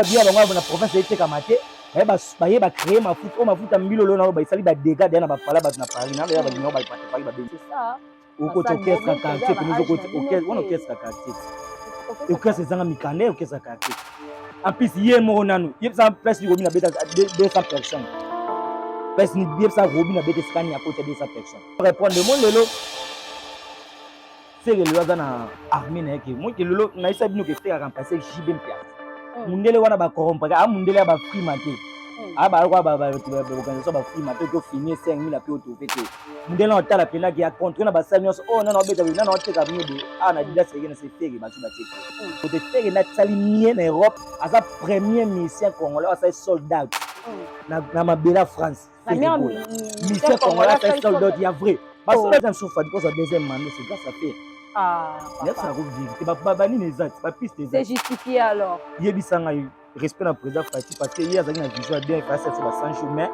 bien bango na province eteka mate baye ba créer mafuta mbilo na ba isali ba dégâts na ba pala ba na Paris na ba bino ba pate Paris ba ben C'est ça. oko orchestre quartier pour nous orchestre quartier orchestre zanga mikane orchestre quartier en plus hier mo nanu yeb sa place ni robina beta 200 personnes place ni yeb sa robina beta scan ya côté 200 personnes répondre le monde lelo c'est le loi na armée na yake moi que lelo na isa bino ke faire remplacer JB Mpia mundele wana ba corrompre a mundele ba primaté a ba kwa ba organisation ba primaté ko finir 5000 après autorité mundele na tala pena ki a contre na ba sanyos oh non beta na na teka bino de na dila sege na se fege ba tuba teke ko te fege na tsali mie na Europe asa premier mission congolais asa soldat na mabela France mission congolais asa soldat ya vrai parce que ça souffre parce que deuxième mandat c'est grâce à faire c'est justifié alors. Yebisanga respect na président Fati parce que hier azaki na vision bien face à ça sans chemin.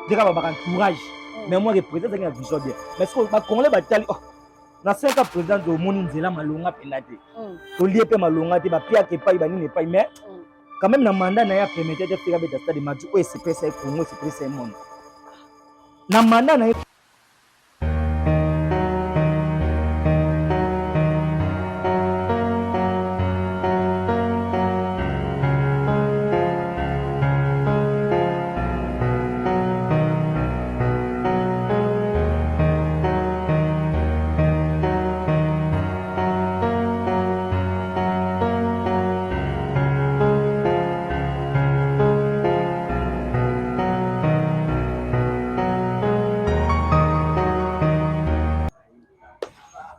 Déjà ba encourage. Mais moi le président azaki na vision bien. Mais ce que ba congolais ba tali na 5 ans président de moni nzela malonga penate. To lié pe malonga te ba pia ke pa ba ni pas mais quand même na mandat na ya permettre de faire beta stade match o SPC Congo SPC monde. Na mandat na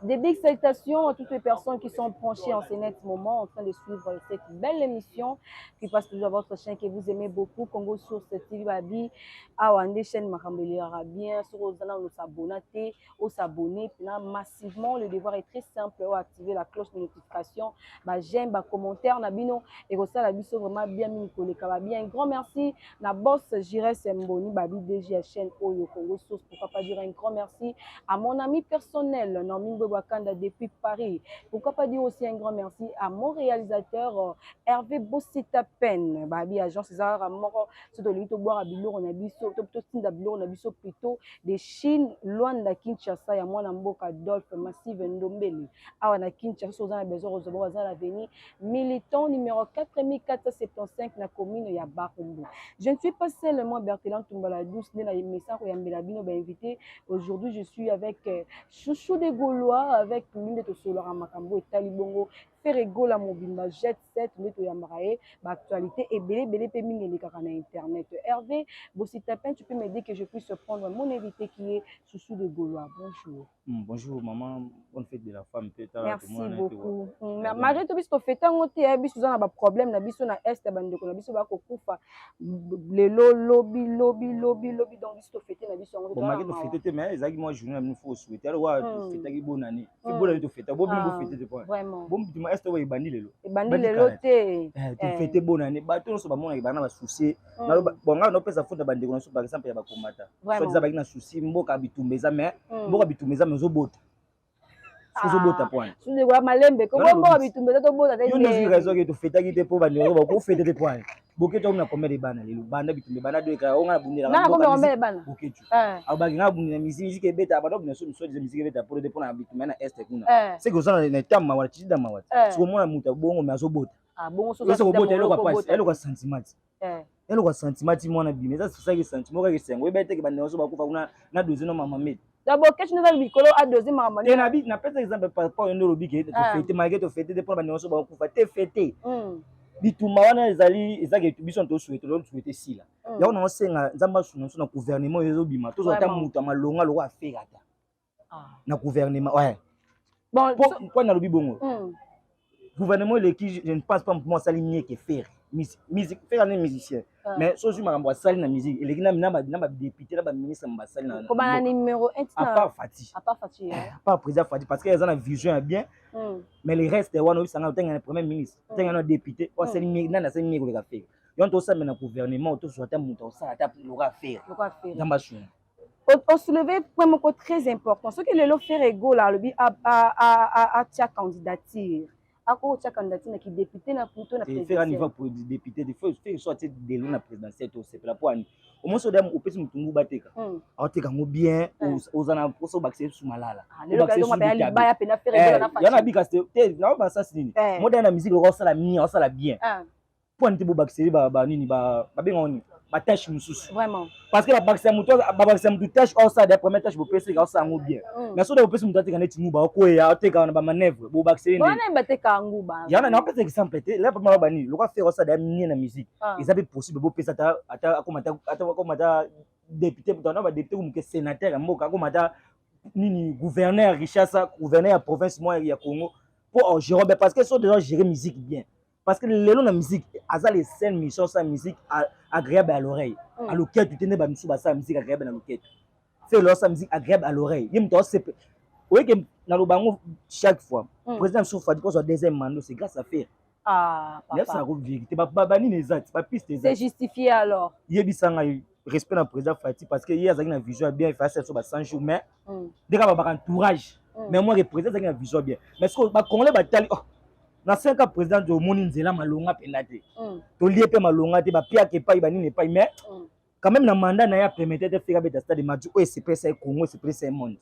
Des big salutations à toutes les personnes qui sont branchées en ce net moment en train de suivre cette belle émission qui passe toujours à votre chaîne que vous aimez beaucoup, Congo Source TV Babi, à Wande chaîne Makambeli Arabien, sur Ozana, on s'abonner, massivement. Le devoir est très simple, activer la cloche de notification, j'aime, commentaire, nabino, et ça la biso vraiment bien mis bien. Un grand merci, na boss Jires Mboni, Babi DG chaîne Oyo Congo Source, pourquoi pas dire un grand merci à mon ami personnel, Normin Wakanda depuis Paris. Pourquoi pas dire aussi un grand merci à mon réalisateur Hervé Bossita Pen, Babi agent César Amoro, sur le lito boire à Bilo, on a biso, on a biso plutôt de Chine, loin de Kinshasa, ya moi Namboka Adolphe Massive Ndombele. Ah, on a Kinshasa, on a besoin de l'avenir. Militant numéro 4475 na commune ya Bakumbu. Je ne suis pas seulement Berthelin Tumbala Douce, né na Messako ya Mbelabino, invité. Aujourd'hui, je suis avec Chouchou de Gaulois, avec l'une de Tosolora Makambo et Talibongo, Ferregola Mobimba, Jet 7, Neto Yamarae, actualité et belé péming et les carans internet. Hervé Bossitapen, tu peux m'aider que je puisse prendre mon invité qui est Chouchou de Gaulois. Bonjour. Bonjour maman, bonne fête de la femme. Merci beaucoup. Malgré tout, puisque fête en côté, biso na ba problème na biso na est bandeko na biso ba ko kufa le lobby donc biso fête na biso en côté. Malgré tout fête mais ezaki moi journée il faut souhaiter alors wa fête ki bonne année. Ki bonne année to fête. Bo bien fête point. Vraiment. Bon tu est wa ibandi lelo. Ibandi lelo te. Tu fête bonne année. Ba to so ba mona ibana ba souci. Na bon nga no pesa funda bandeko na so par exemple ya ba komata. So diza ba na souci mboka bitumbeza mais mboka bitumbeza mais zobota. Zobota point. Sur le roi malembe comment mboka bitumbeza to bota te. Yo ndio raison que to fête ki te po bandeko ba ko fête te point. Boke to na combien de bana lelo banda bitumbe bana do ka onga bundira na combien de bana boke tu abagi nga bundira musique beta ba do na so de musique beta pour de pona bitumbe na est kuna c'est que ça na tama wala tida mawati so mona muta bongo mais azobota bongo so ça bota elo kwa passe elo kwa sentiment elo kwa sentiment mona bime ça c'est ça que sentiment ka kisengo beta ke bana so ba kufa kuna na dozino mama mete d'abord qu'est-ce que nous bikolo a deuxième mama et na bi na pesa exemple par rapport ndo lobi ke to fête malgré to fête de pona bana so ba kufa te fête bitumba wana ezaki biso to souhaiter si là ya on senga nzamba suna na gouvernement ezobima to zota mutu malonga lo wa faire ata na gouvernement ouais bon pourquoi na lobi bongo gouvernement le qui je ne pense pas moi ça ligne que faire musique faire un musicien mais so je makambo sali na musique eleki na ba député na ba ministre ba sali na ko ba numéro 1 à part Fati à part président Fati parce que ils ont la vision bien mais le reste wana obisanga tenga na premier ministre tenga na député o sali na sali mi ko ka faire yon to ça mais na gouvernement to so ta muta ça ta lo ka faire dans ma chou on soulevait un point très important ce que le faire ego là le bi a tia candidature Ako cha candidature qui député na plutôt na président. Faire un niveau pour député, il faut faire sortir de l'une présidentielle c'est la pour au moins so dem au petit mutungu bateka. Ateka ngo bien aux ana poso baxer sous malala. O baxer sous malala. Ya pena faire rigolo na fachi. Yana bika te na ba ça sini. Moderne na musique ko sala mia, sala bien. Pour nti bo baxer ba nini ba benga oni. Ba tâche mususu. Vraiment. Parce que la baxer muto ba baxer muto tâche au ça des premières tâches bo pesi ka ça ngo bien. Mais so de bo pesi muto ateka neti nguba ko ya ateka na ba manœuvre bo baxer. Bona bateka nguba. Yana na pesa exemple te là pour ba ni lo ka faire ça des mini na musique. Ils avaient possible bo pesa ata komata député mutana ba député comme sénateur mboka komata nini gouverneur Richassa gouverneur ya province moi ya Congo pour gérer parce que sont déjà gérer musique bien parce que les longs la musique azal les scènes mission sa musique agréable à l'oreille à l'oreille tu tenais ba misu ba sa musique agréable à l'oreille c'est leur sa musique agréable à l'oreille yim to c'est oui que na lo bango chaque fois président souffre pour son deuxième mandat c'est grâce à faire papa ça vérité ba ni les autres pas piste c'est justifié alors yebisanga respect na président Fati parce que hier azaki na vision bien il fait ça sur ba 100 jours mais dès ka ba entourage mais moi le président azaki na vision bien mais ce que ba congolais ba tali na 5 ans président de moni nzela malonga pendate to lié pe malonga te ba pia ke pa ba nini pa mais quand même na mandat na ya permettre de faire beta stade match o c'est presse Congo c'est presse monde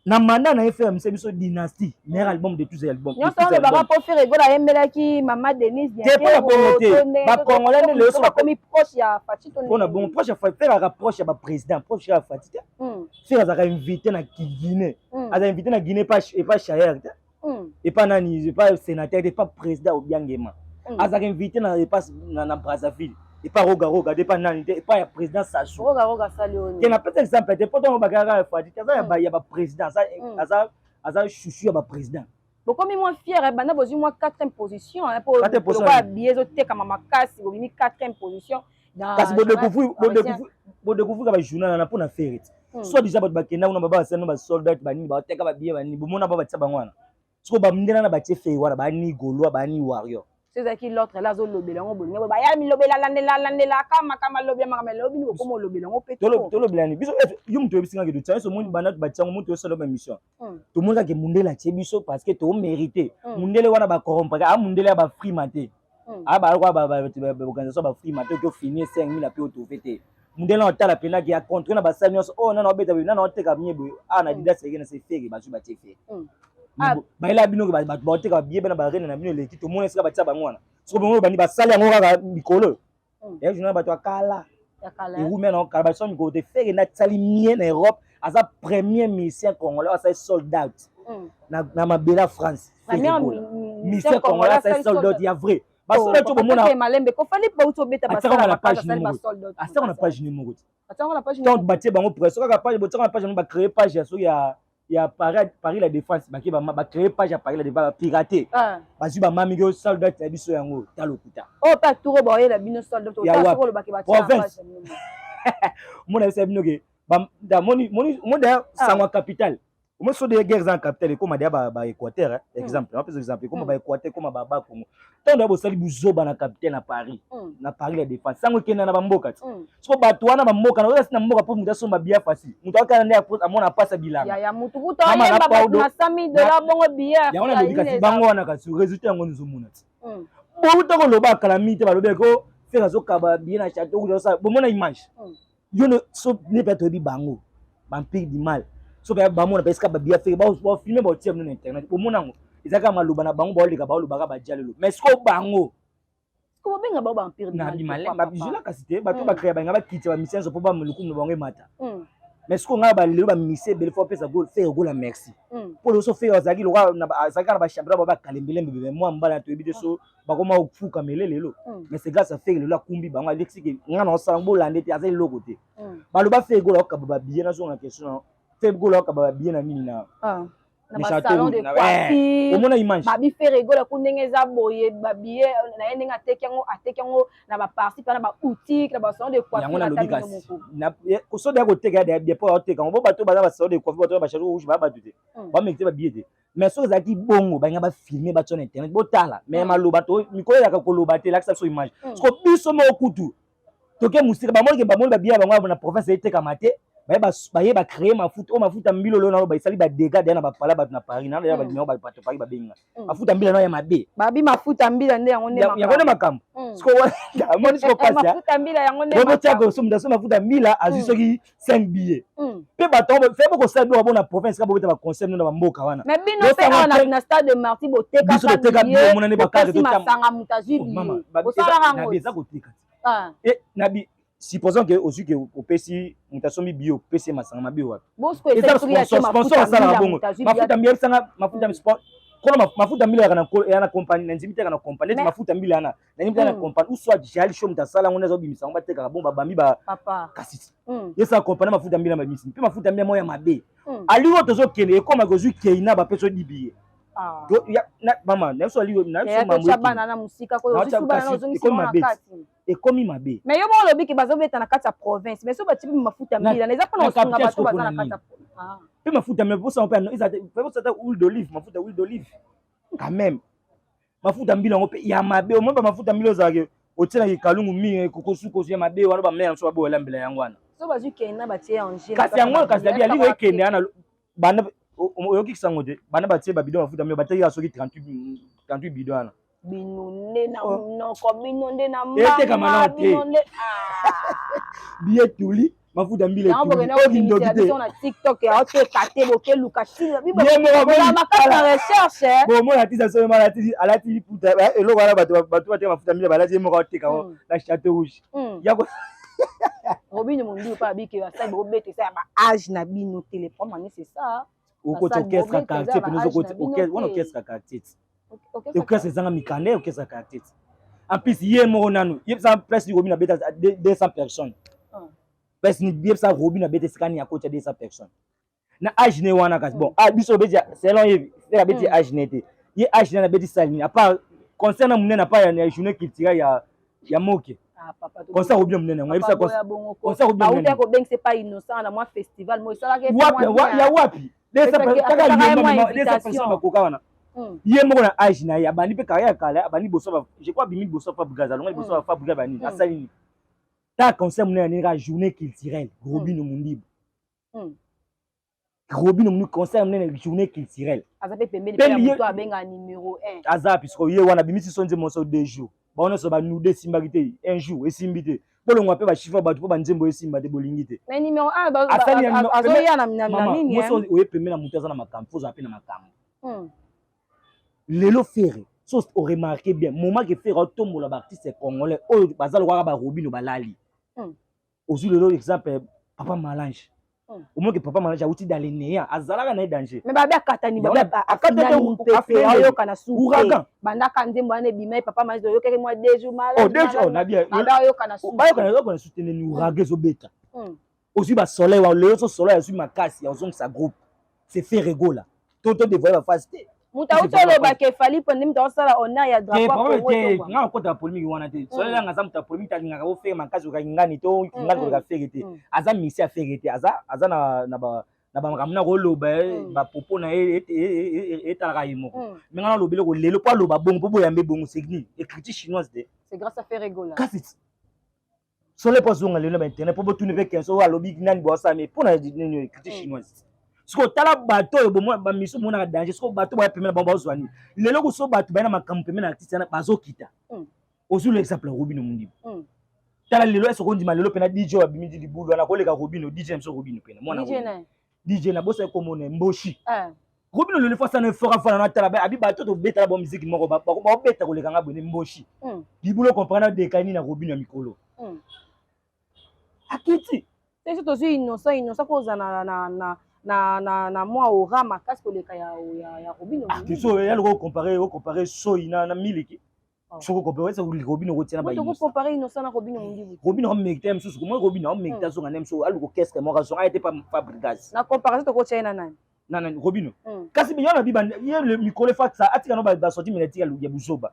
na mandat na FM c'est biso dynastie meilleur album de tous les albums non ça ba pas pour faire rigoler embela ki mama Denise bien ba congolais ne le sont comme proche ya Fati ton on a bon proche ya Fati faire rapproche ya ba président proche ya Fati faire za invité na Guinée a invité na Guinée pas et pas Chayer et pas nani pas sénateur et pas président Obiangema a invité na na Brazzaville et pas roga de pas nani et pas président Sassou roga salioni qui n'a pas exemple te poto bagara Fati ça ya ba président ça asa chouchou ya ba président beaucoup moi fier bana bozi moi 4e position pour quoi biezo te kama makasi bobimi 4e position parce que bo découvrir ba journal na pona faire soit déjà ba bakenda una baba sana ba soldat bani ba teka ba bie bani bomona ba batsa bangwana so ba mndena na ba tsefe wana ba ni golo ba ni warrior c'est ça qui l'autre là zo lobela ngo bolinga ba ya mi lobela landela kama lobela mama lobini ko mo lobela ngo pe to lobela ni biso yum to bisinga ke do tsa so mo bana ba tsango mo to solo ba mission to mo ka ke mundela tse biso parce que to mériter mundele wana ba corrompre a mundele ba free maté a ba kwa ba organisation ba free maté ko finir 5000 api to fete mundela otala pena ki a contre na ba sanyos oh na obeta na oteka miebo na dida sege na se fege ba juba tse fe ba ila bino ba oteka biye bana ba rene na bino le kito mona sika ba tsa bangwana so bongo bani ba sali yango kaka mikolo et journal ba to akala et vous maintenant Calbasson go te fege na tsali mien na Europe as a premier mission congolais as soldat na mabela France mission congolais as soldat ya vrai ba soldat to bomona malembe ko fali pa uto beta ba la page soldat asa on la page numéro on la page numéro donc batie bango presse ka page bo tsaka page ba créer page ya so ya Paris la défense ba créer page ya Paris la défense pirater ba zu ba mami go soldat ya biso yango talokuta oh pas tout ba la bino soldat to ta ko lo ba ke ba province mona se bino ke ba moni da sangwa capital o mo so de guerres en capitale comme dia ba Équateur exemple on peut exemple comme ba Équateur comme ba Kongo tant da bo sali buzoba na capitale na Paris la défense sango kena na ba mboka so ba tuana ba mboka na wala sina mboka pour muta so ba bia fasi muta kana ndia amona pasa bilanga ya mutu kuto yemba ba na $100 bongo bia ya wana lobi kasi bango wana kasi résultat yango nzomuna ti bo uta ko loba calamité ba lobe ko faire zo kaba bien na château ko ça bo mona image yo no so ne peut bi bango vampire du mal so ba mona parce que ba bia faire ba filmer ba tie na internet bo mona ngo izaka maluba na bango ba oleka ba oluba ka ba jalelo mais ko bango ko benga ba vampire du mal na bimalé ba bijula kasite ba to ba créer ba ngaba kiti ba mission so po ba muluku no bango mata mais ce qu'on a ba lelo ba mission belle fois pesa goal faire goal merci pour le so faire azaki lo na azaka na ba championnat ba kalembele mbebe moi mbala to ebide so ba koma okufuka melelelo mais c'est grâce à faire le la kumbi bango alexi ke ngana o sambo lande te azali loko te ba lo ba faire goal ka ba bien na so na question faire goal ka ba bien na mini na na salon de coiffure omona image ba bi faire rigola ku ndenge za boye ba biye na yende nga atekango na ba parti na ba boutique na ba salon de coiffure na tabi moko na ko so da ko teka da bien pour oteka bo bato ba salon de coiffure bato ba chateau rouge ba dute ba mekite ba biye mais so za ki bongo ba nga ba filmer ba sur internet bo tala mais maloba to mikolo ya ko loba te la so image ko biso mo kutu toke musika ba mo ke ba mo ba biya ba ngwa na province eteka mate ba créer mafuta mbilo lo na ba isali ba dégâts na ba pala ba na Paris na ya ba numéro ba Paris ba benga mafuta mbilo na ya mabe babi mafuta mbila nde yango nde makambo siko wa moni siko pasi mafuta mbila yango nde makambo tiko somda so mafuta mbila azisoki 5 billets pe bato fe boko sa do bona province ka bobeta ba concept na ba mboka wana mais bino pe na stade de Marty boteka ka billet mona ne ba carte de masanga mutazi billet osala na beza kotika et nabi supposons que aussi que au PC mutasombi bio PC masanga mabi wapi bosko eza sponsor sala bongo mafuta mbila sanga mafuta sport kono mafuta mbila yana compagnie na nzimita kana compagnie mafuta mbila yana na nzimita na compagnie ou soit jali show mutasala ngona zo bimisa ngba teka bomba bambi ba papa kasisi yesa compagnie mafuta mbila mabimisi pe mafuta mbila moya mabe aliwo tozo kende ekoma kozu keina ba peso dibiye mama na so aliwo na so mamu chabana na musika ko zo bana na zongi sima na kati ekomi mabe mais yo mo lobi ki bazobeta na kati ya province mais so ba tibi mafuta mbila na eza pona osunga bato baza na kati ya pe mafuta mbila posa mpe eza posa huile d'olive mafuta huile d'olive quand même mafuta mbila ngo pe ya mabe mo ba mafuta mbila ozake otina ki kalungu mingi kokosuko ya mabe wana ba mena so ba bola mbila yango wana so bazu kena batie angela kasi yango kasi ya ligo ekende ana bana oyoki sango te bana batie ba bidon mafuta mbila bataki asoki 38 bidon wana binonde na monoko binonde na mbanga binonde billet tuli mafuta mbila tuli na TikTok ya auto kate boke luka tili bibo la makala recherche bon moi la tisa so mala tili ala tili puta eloko ala bato batia mafuta mbila bala mo ka teka la château rouge yako Robin Mundi pa biki wa sai bo bete sai ba âge na bino téléphone mani c'est ça uko orchestre quartier penezo ko orchestre quartier orchestre zanga mikane orchestre quartier en plus hier mo nanu yebsa presque Robin na beta 200 personnes presque ni yebsa Robin na beta skani ya coach 200 personnes na âge ne wana kasi bon biso betia selon ye beti âge ne te ye âge na beti salini à part concernant munena pa ya journée culturelle ya moke concert Robin munena ngwa yebsa concert Robin munena ko beng c'est pas innocent na moi festival mo sala ke wapi desa personnes bakoka wana ye moko na âge na ye abandi mpe carrière kala abandi boso je crois bimi boso Fabrice alonga boso Fabrice bani asali ta concert munena ni journée culturelle Robin Mundi Robin Mundi concert munena journée culturelle azape pembeni pe moto abenga numéro 1 aza puisque ye wana bimisi sonje moso 2 jours baona so ba nous de simbagité un jour esimbité bolongwa pe ba chiffre ba to ba nzembo esimba te bolingité mais numéro 1 azoya na nini moso oye pembeni na moto aza na makambo foza pe na makambo lelo Ferré so on remarqué bien moment que Ferré tombola ba artiste congolais oyo bazalo kwa ba Robin balali aussi lelo exemple Papa Malange au moins que Papa Malange a outil d'aller néa azalaka na danger mais ba akatani ba akatani mpepe ayo kana suka banda kanzembo ane bimai Papa Malange yo keke moi 2 jours malade 2 jours na bien banda yo kana suka ba yo kana soutenir ni ouragan zo beta aussi ba soleil wa lelo so soleil sur makasi ya zong sa groupe c'est Ferré gola toto de voyer ba facile muta utolo ba ke fali pende muta osala ona ya drapeau ko ngo nga ko ta polémique wana te so la nga zamta polémique ta nga ko faire makazi ka ngani to ngani ko faire te aza misi a faire te aza na ba makamuna ko loba ba popo na eta ka yimoko mais nga lobele ko lelo pa loba bongo po yambe bongo c'est ni écriture chinoise de c'est grâce à Ferré gola kasi so le poso nga lelo ba internet po tout ne veut qu'un so alobi nani bo sa mais pour na écriture chinoise siko tala bato oyo bomo ba miso mona danger siko bato ba pemela ba bazwani lelo ko so bato ba na makampo pemela artiste na bazokita ozu le exemple Robin Mundi tala lelo eso ko ndima lelo pena DJ wa bimidi libulu na ko leka Robin DJ mso Robin pena mona DJ na bosa ko mona mboshi Robin lelo fa sana fora fa na tala ba abi bato to beta ba musique moko ba beta ko leka ngabo ne mboshi libulu comprendre de kani na Robin ya mikolo akiti c'est tout innocent ko za na moi aura makasi koleka ya Robin Mundi so ya le comparer Soy na miliki so comparer ça Robin ko tina ba innocent ko comparer innocent na Robin Mundi Robin on mekta msusu ko Robin on mekta so ngane mso aluko qu'est-ce que moi raison a été pas Fabrice na comparaison to ko tina nani nana Robin kasi biona biba ye le mikole faxa atika no ba sorti médiatique ya buzoba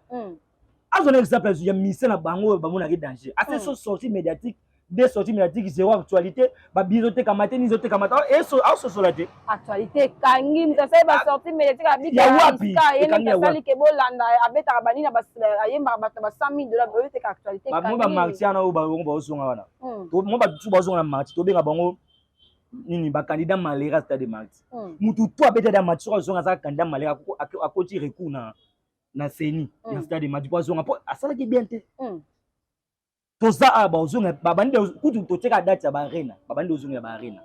azon exemple ya mise na bango bamona ke danger assez so sorti médiatique des sorties médiatiques zéro actualité ba bizote kamate ni zote kamata et so solate actualité kangi mtasa ba sortie médiatique abika ya wapi kangi sali ke bolanda abeta bani na ba ayemba ba $100,000 ba yote actualité kangi ba martiana o ba songa wana to mo ba tu ba songa marti to benga bango nini ba candidat malera stade de Martyrs mutu to abeta da match so zonga za candidat malera akoti recours na seni na stade de Martyrs po zonga po asala ki bien te toza aba ozonga babandi kutu toteka date ya ba arena babandi ozonga ba arena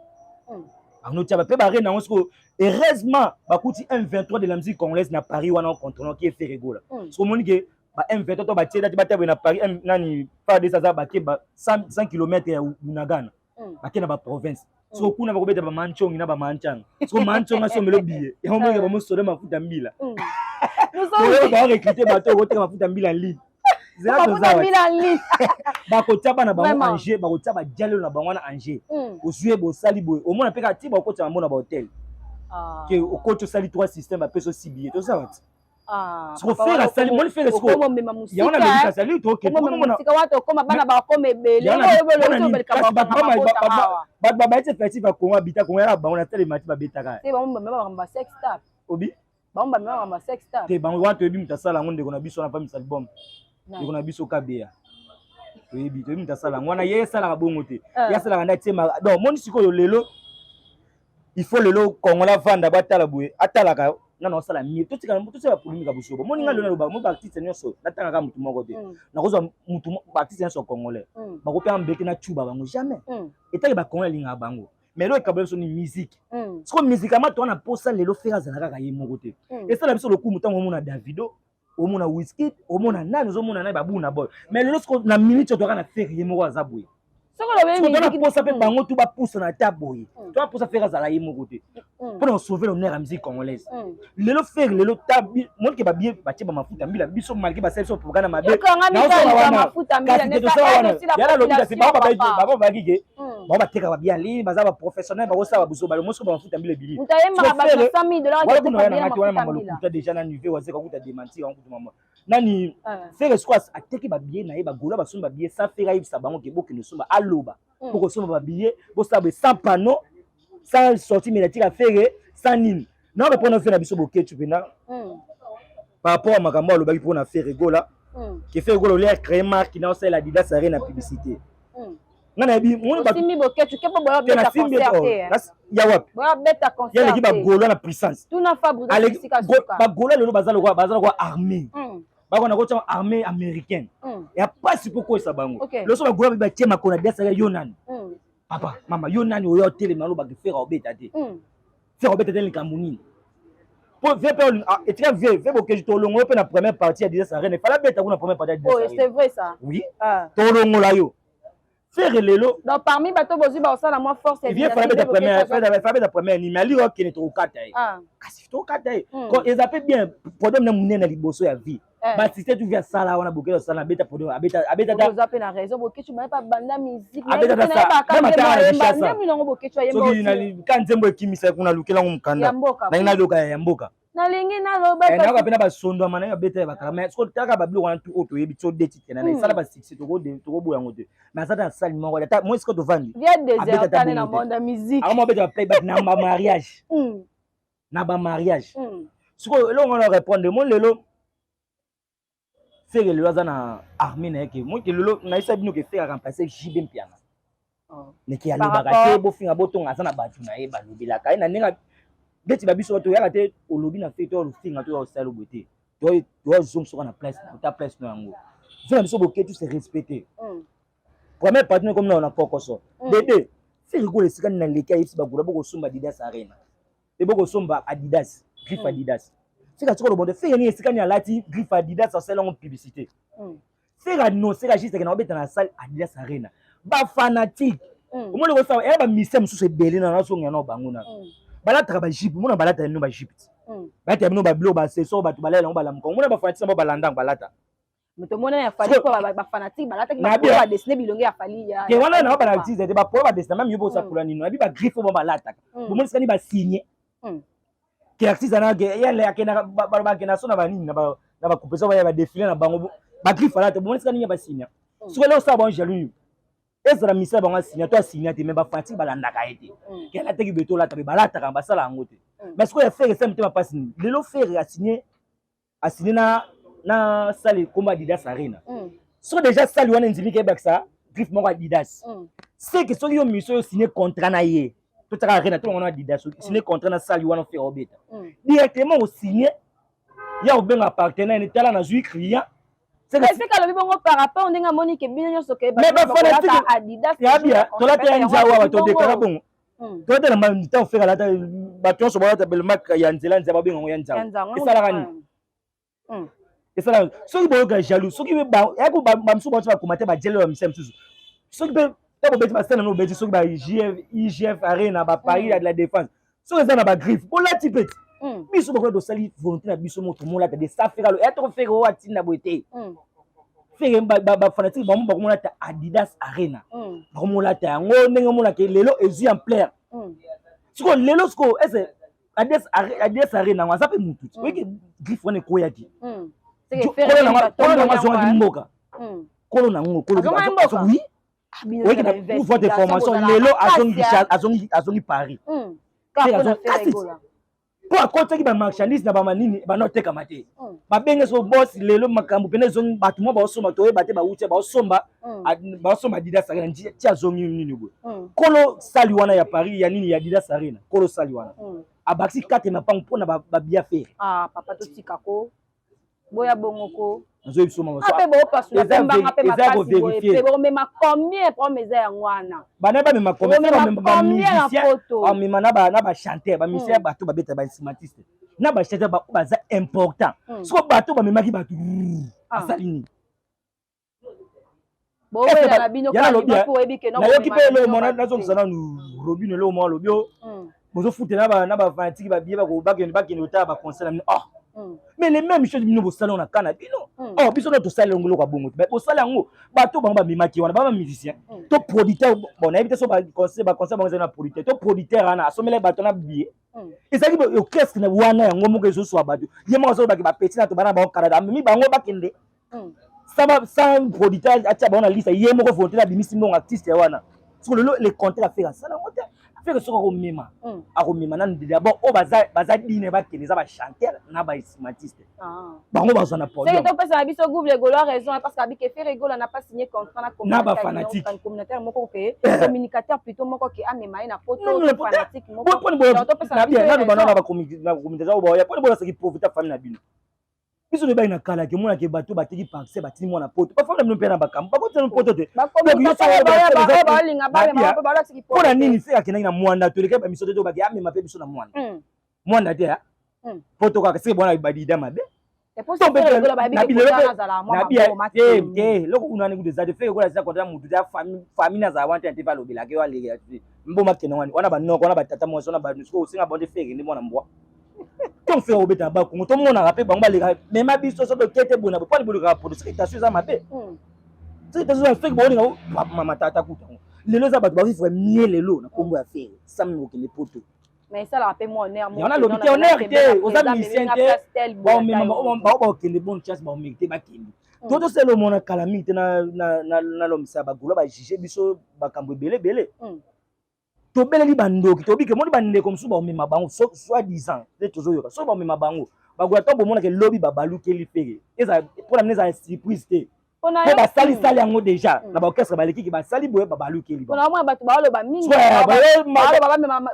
anotia ba pe ba arena onsko heureusement bakuti M23 de la musique congolaise na Paris wana contrôlant qui est fait rigola so moni ke ba M23 to ba tieda ti batabwe na Paris nani pas de ça ba ke ba 100 km ya Bunagana ba ke na ba province so kuna bakobeta ba manchongi na ba manchanga so manchonga so melo biye ya mo ke ba mo sore mafuta mbila nous sommes ba recruter bato ko teka mafuta mbila en ligne bakotia bana bango Angers bakotia ba dialo na bango na Angers ozue bo sali boy au moins peka ti bakotia bango na ba hotel que au coach sali 3 système ba peso sibier to ça wat so faire la sali mon faire esco ya on a mis ça sali to que mo na sika wato koma bana ba koma ebele ba ba ite festival ko habita ko ya bango na tele mati ba betaka c'est bon même ba sex tap obi ba même ba sex tap te bango wato ebi mutasala ngonde ko na biso na famille album ndiko na biso kabea toyebi toyebi mutasala ngwana ye sala ka bongo te ya sala ka ndatie ma donc moni sikoyo lelo il faut lelo kongola vanda batala boye atalaka nana osala mieux to tika to sala polémique busobo moni ngalo na loba mo ba artiste nyonso natanga ka mutu moko te na kozwa mutu ba artiste nyonso congolais ba ko pe ambeke na chuba bango jamais etali ba congolais linga bango mais lo ekabelo so ni musique siko musique ama to na posa lelo fera zalaka ka ye moko te esala biso lokumu tango mona Davido omona Wizkid omona nani ozomona naye babuna boy mais lelo siko na minute otoka na feri ye moko aza boye soko lobe musique to posa pe bango tu ba pousse na ta boye to ba posa fera zala ye moko te pour sauver l'honneur à musique congolaise lelo feri lelo ta monke ba bien ba tie ba mafuta mbila biso malki ba sel so programme mabe na ozoma mafuta mbila ne ça yala lobi kasi ba ba gige ba ba teka ba bien li baza ba professionnel ba kosa ba buso ba mosko ba mafuta mbila bili mutayema ba $100,000 wala kuna na ngati wana mamalo kuta déjà na niveau wazeka kuta démentir en kutu mama nani faire squat ateki ba bien na ye ba gola ba somba bien ça fera yibisa bango ke boki ne somba aloba pour somba ba bien bo sabe sans panneau sans sortir médiatique à faire sans nini non mais pour nous faire na biso boke tu pena par rapport à makambo alobaki pour na faire rigola qui fait rigola les créer marque na osala Adidas arena publicité ngana bi mon ba simi boke tu kepo boya beta concert ya wapi boya beta concert ya l'équipe ba gola na puissance tuna fabrique sika suka ba gola lelo bazalo kwa armée bako na kocha armée américaine ya pas pourquoi ça bango le so ba gola ba tiema kona Adidas yo nani papa mama yo nani oyo tele malo ba faire obeta te faire obeta te likamuni pour faire et très vieux fait que to longo pe na première partie Adidas arena fala beta kuna première partie Adidas oh c'est vrai ça oui to longo la yo faire lelo donc parmi bato bozu ba osala moi force et bien fala beta première ni mali ro kene to kata kasi to kata quand ils appellent bien problème na munene liboso ya vie ba système tu via sala wana bokelo sala beta problème abeta ta vous appelez na raison bokechu ba pas banda musique abeta ta sa ndemi longo bokechu yemba so na kanzembo ekimisa kuna lukela ngumkanda na ina loka ya mboka nalingi naloba na ka pena ba sondo mana ya beta ba kala so taka ba blo wana tu oto yebi to date tena na sala ba succès to go boya ngote mais ça dans salle mo wala ta moi ce que to vandi via désert tane na monde musique ama beta play back na ba mariage na ba mariage siko lo ngona répondre mon lelo faire le na armée na yake moi que lelo na isa bino ke faire remplacer JB Mpiana ne ki aloba ka te bo finga botonga sana batu na ye ba lobila ka na ninga beti babiso to yaka te olobi na fait to finga to o sala bote to zoom sur na place ta place no yango zo biso boke tu se respecter premier partenaire comme na pokoso bébé c'est rigolo sika na leka yisi bagura boko somba Adidas arena e boko somba Adidas griffe Adidas c'est ka tsoko bonde fait ni sika ni alati griffe Adidas ça c'est longue publicité c'est la non c'est la juste que na obeta na salle Adidas arena ba fanatique au moins le ça e ba misem sous se belé na so ngana bango na balata ba jip mona balata no ba jip balata no ba blo ba c'est so ba to balela ba lamko mona ba fanatique ba balanda balata muto mona ya fali ko ba fanatique balata ki ba dessiner bilonge ya fali ya ke wana na ba na artiste ba po ba dessiner même yobo sa pour nino abi ba griffe ba balata bo mona skani ba signer ke artiste na ke yele akena ba kena so na ba nini na ba couper so ba défiler na bango ba griffe balata bo mona skani ba signer so le sa ba jaloux ezra misa bango signer to signer te mais ba fanatique balanda ka ete ke la teki beto la tabe balata ka ba sala ngote mais ce que faire ça me passe ni lelo faire a signer na salle combat Adidas arena so déjà salle wana ndimi ke baksa griffe moko Adidas c'est que so yo mission yo signer contrat na ye tout ça arena tout le monde a Adidas signé contrat na sali wana faire obeta directement au signé ya obenga partenaire ni tala na zui client c'est que le bon par rapport on dinga moni ke bien nyonso ke mais ba fanatique Adidas ya bien to la te nzawa ba to de kala bon to de la même temps faire la ba to so ba ta belma ya nzela nzaba benga ngo ya nzawa et ça la gani et ça la so ki boyoka jaloux so ki ba ya ko ba msu ba ba komate ba jelo ba msem tuzu so ki be ta bo beti ba sena no beti so ki ba IGF arena ba Paris de la défense so eza na ba griffe bo la tipet biso bako do sali volonté na biso moto mola ta de ça faire le être faire o atina boité faire ba fanatique ba mo bako mola ta Adidas arena bako mola ta ngo ndenge mola ke lelo ezu en plein siko lelo siko ese Adidas arena ngo ça peut mutu oui griffe wana ko yaki kolo na mazonga mboka kolo na ngo kolo oui oui que pour votre formation lelo azongi Paris pour akote ki ba marchandise na ba manini ba noteka mate ba benge so boss lelo makambo pene zongi batu mo ba osomba to bate ba uche ba osomba Adidas arena ti azongi nini bo kolo sali wana ya Paris ya nini ya Adidas arena kolo sali wana abaksi 4 na pang pona ba bia faire papa to tikako boya bongoko nzo biso mama so ape bo pasu la pembanga pe makasi boye pe bo mema combien pour mes ya ngwana bana ba mema combien ba musicien mema na ba chanteur ba musicien bato ba beta ba instrumentiste na ba chanteur ba baza important so bato ba mema ki bato asalini bo wela na bino ka ba po ebike no na yo ki pe le mona na zo msana nu robine le mo lobio bozo fouté na ba fanatique ba bié ba ko ba ke ota ba concert mais les mêmes choses bino bo salon na kana bino biso no to salon ngolo ka bongo mais bo salon ngo bato bango ba mimaki wana ba musicien to producteur bon na ebite so ba concert bango na producteur to producteur ana asomela bato na bié ezaki bo orchestre na wana yango moko ezo so bato yema so ba petit na to bana ba Canada mi bango ba kende sans producteur atia ba na liste yemo ko volonté na bimisi mbongo artiste wana sur le contrat faire ça la moto faire ce ko mema akomema na d'abord o baza dine ba kende za ba chanteur na ba instrumentiste bango bazo na podium c'est to pesa na biso gouv le golo raison parce que abi ke faire rigolo n'a pas signé contrat na ba fanatique communautaire moko ke communicateur plutôt moko ke amema ina poto fanatique moko poni bo na bien na ba na ba communicateur bo ya poni bo la saki profiter famille na bino biso le ba ina kala ke mona ke bato batiki parcelle batini mona poto ba fona bino pena ba kam ba kote no poto te ba communicateur ba linga ba ba la saki poto pona nini se akena ina mwanda to le ke ba miso te to ba ke amema pe biso na mwanda mwanda te ya poto ka se bona ba dida mabe et pour ça na bilelo na bien loko unani kude za de fe ko la za kota mutu ya famille na za wante ante va lobela ke wa lege mboma kena wana ba noko wana ba tata mo so na ba nusko singa bonde fe ni mona mbwa ton fait obeta ba kongo to mona rapé bango baleka même biso so be kete bona ba pali boleka produit citation za mabe citation fait bo linga mama tata kuta lelo za bato ba vivre mieux lelo na kombo ya faire sam no ke le poto mais ça la paix mon honneur mon on a l'obité honneur te aux amis te bon mais maman ba ke le bon chance ba mériter ba kindi toto c'est le mona calamité na lomisa ba golo ba juger biso ba kambo belé to beleli bandoki to bike moni bande comme so ba mema bango soit disant de toujours yoka so ba mema bango ba gwa to bomona ke lobby ba baluki li fere eza pour amener za surprise te ko ba sali yango déjà na ba orchestre ba lekiki ba sali boye ba baluki li ba na bato ba lo ba mingi ba mema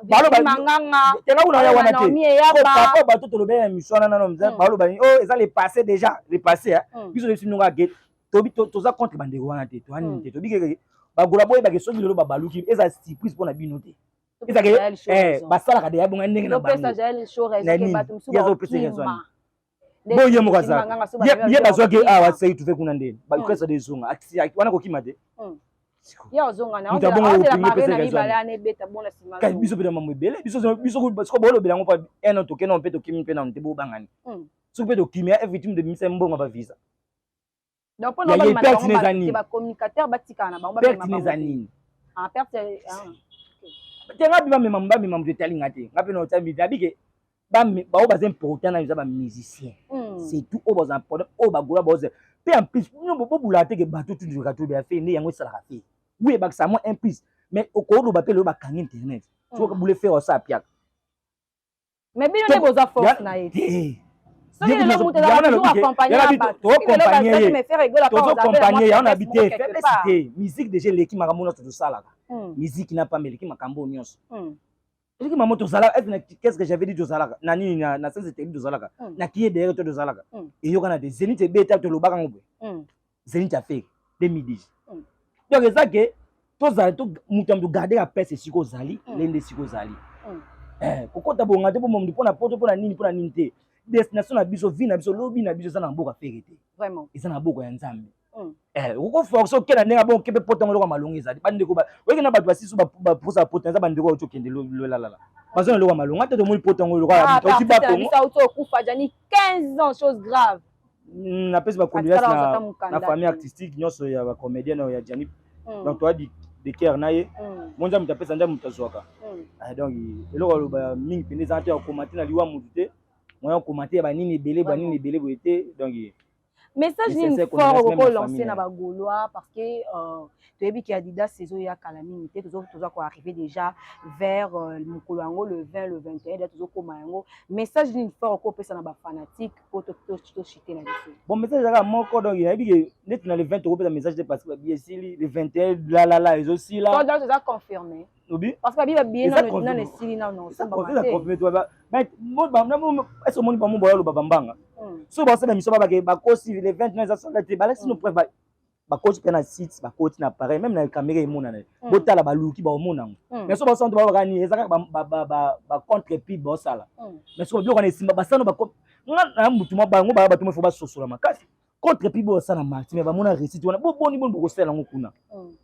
te na una ya wana te ko ba to lo be émission na no mza ba lo ba oh eza le passé déjà le passé biso le sinu ga get to za contre bande wana te to ani te to bike bagola boye bake soki lelo babaluki eza surprise pona bino te eza ke basala ka de yabonga ndenge na bango pesa jael show reste batum suba yazo pesa ngezwana boye mo kaza ye bazoke awa sei tufe kuna ndeni ba kwesa de zonga wana ko kimate ya ozonga na on la marina ni balane beta bona sima ka biso pena mamwe bele biso ko bolo bela ngo pa eno to kena on peto kimi pena on te bo bangani so peto kimi everything de mise mbongo ba visa donc pour nous ba communicateur batika na bango ba pertinezanini perte te ngapi ba mema mtu talinga te ngapi no tambi dabike ba baza important na ba musicien c'est tout au baza important au bagola baza pe en plus nous bo bulate ke bato tout du kato ba fait ne yango sala ka fait oui ba ça moi un plus mais au ko do ba pe le ba kan internet so ko bule faire ça piak mais bien ne boza force na ye Toto compagnie on habité faiblesse musique déjà l'équipe makamona to sala musique n'a pas meleki makambo nyonso Je dis maman tozala qu'est-ce que j'avais dit tozala nani na sens c'était dit tozala na qui est derrière toi tozala et yo kana des zénith beta to lobaka ngobwe zénith a fait 2010 donc ça que tozala to mutamdu garder la paix c'est siko zali lende siko zali kokota bonga te po momu pona poto pona nini te destination na biso vie na biso lobi na biso za na mboka fere te vraiment eza na boka ya nzambe oko force okena ndenge bongo kepe poto ngolo kwa malonga ezali bandeko ba weki na bato basisu ba posa poto eza bandeko oto kende lolalala bazo ngolo kwa malonga te to moni poto ngolo kwa to ti ba pongo ça auto kufa jani 15 ans chose grave na pesi ba condoléances na famille artistique nyonso ya ba comédien ya Jani donc toi de cœur naye monza mutapesa nda mutazwaka donc eloko loba mingi pene za te commenter na liwa mutu te moya commenter ba nini belé boete donc message ni fort ko lancer na ba Gaulois parce que tu as vu qu'il y a Adidas saison ya calamité toujours ko arriver déjà vers Mukolo le 20 le 21 d'être toujours comme yango message ni fort ko pesa na ba fanatique pour to chiter na biso bon message là moko donc il a dit que net na le 20 ko pesa message de parce que bien si le 21 là ils aussi là donc ça confirmé obi parce que bien non les sili non ça confirmé toi mais mo est-ce que mo ba mo boya lo babambanga so ba sala miso ba ba kosi le 29 ça ça te balasi no preuve ba coach pe na site ba coach na pareil même na caméra imona na botala ba luki ba omona mais so ba sonto ba ba ni ezaka ba contre pib ba sala mais so bio kana simba ba sano ba na mutu ma bango ba bato mo fo ba sosola makasi contre pib ba sala marti mais ba mona récite wana boni ko sala ngokuna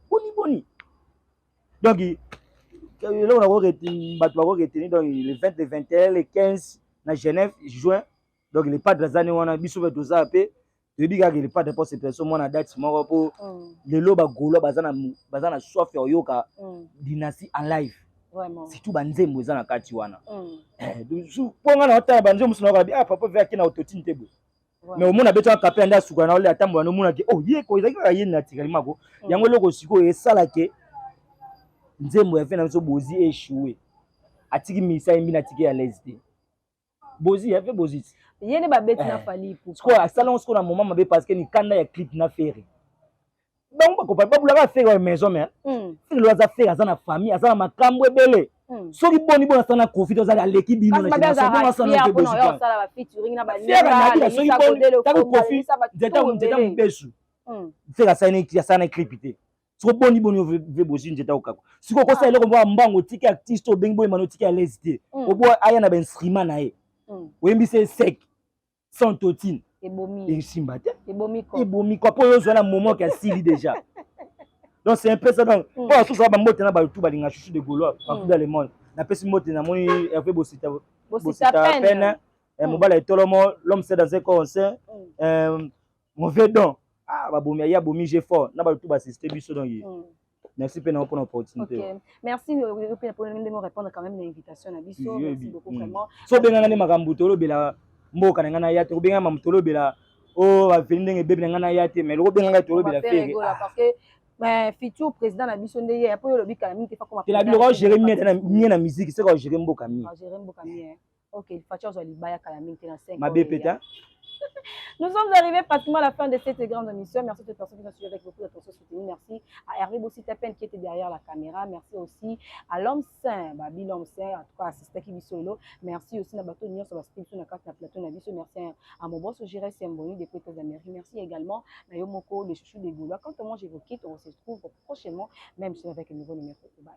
boni donc là on a retenu bato ba retenu donc le 20 le 21 le 15 na Genève juin donc les pas de la zone wana biso ba doza pe debi ga les pas de poste personne mona date moko po le lo ba golo bazana soif yoka dynastie en live vraiment c'est tout banzembo za na kati wana donc ponga na ota banzembo sino ka bi papa via kina autotune tebo mais au mona beto kapé anda suka na ole atambo na mona ke oh ye ko ezaki ka yena tikali mako yango loko siko esala ke nzembo ya fe na biso bozi échoué atiki misa imbi na tiki ya lesde bozi ya fe bozi yene ba beti na fali pour quoi ça là on na moment mabe parce que ni kanda ya clip na faire donc ba ko ba bula faire maison mais il doit faire ça na famille ça na makambo ebele soki boni bona sana profiter za leki bino na génération bona sana ke bozi ça la featuring na ba linga soki boni ta ko profiter zeta mbesu faire ça na clip ité so boni ve bozi nzeta okako siko ko sa ile ko mbango tiki artiste obengi boy mano tiki à l'hésité obo aya na ba instrument na ye wembi c'est sec sans totine ebomi simbate ebomi quoi pour yo na moment qui a sili déjà donc c'est un peu ça donc pour tout ça ba mbote na ba tout ba linga chouchou de Gaulois partout dans le monde na pesi mbote na moni fait bosita peine mobala etolomo l'homme c'est dans un concert mauvais don ba bomi ya bomi j'ai fort na ba tout ba système biso donc merci pour l'opportunité. Okay. Merci pour nous répondre quand même l'invitation à biso. Merci beaucoup vraiment. So benga ne makambu tolo bela mboka na ngana yate benga mamtolo bela o ba vendenge bebe ngana yate mais lo benga tolo bela faire parce que mais futur président na biso ndeye après le bika mingi fa comme la bilo gérer mieux na musique c'est quoi gérer mboka mi gérer mboka mi OK facha zo libaya kala mingi na 5 ma bepeta. Nous sommes arrivés pratiquement à la fin de cette grande émission. Merci à toutes les personnes qui ont suivi avec beaucoup d'attention soutenue. Merci à Hervé Bossitapen qui était derrière la caméra. Merci aussi à l'homme saint, Babi l'homme saint, en tout cas assisté qui vit solo. Merci aussi à Bato Nion sur la scripture sur la carte de plateau. Merci à mon boss Jéré Simboni depuis les États-Unis. Merci également à Yomoko, le chouchou des Gaulois. Quant à moi, je vous quitte. On se retrouve prochainement, même si avec un nouveau numéro. Bye.